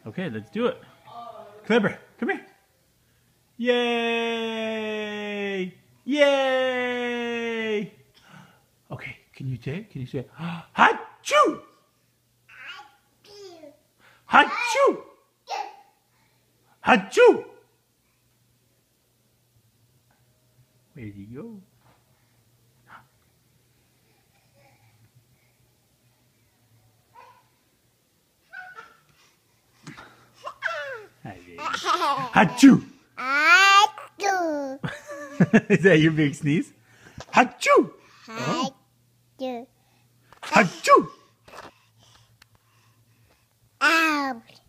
Okay, let's do it. Clipper, come here. Yay! Yay! Okay, can you say it? Can you say it? Achoo! Achoo! Achoo! Where did he go? Hi, baby. Achoo! Is that your big sneeze? Achoo! Oh. Achoo! Ouch.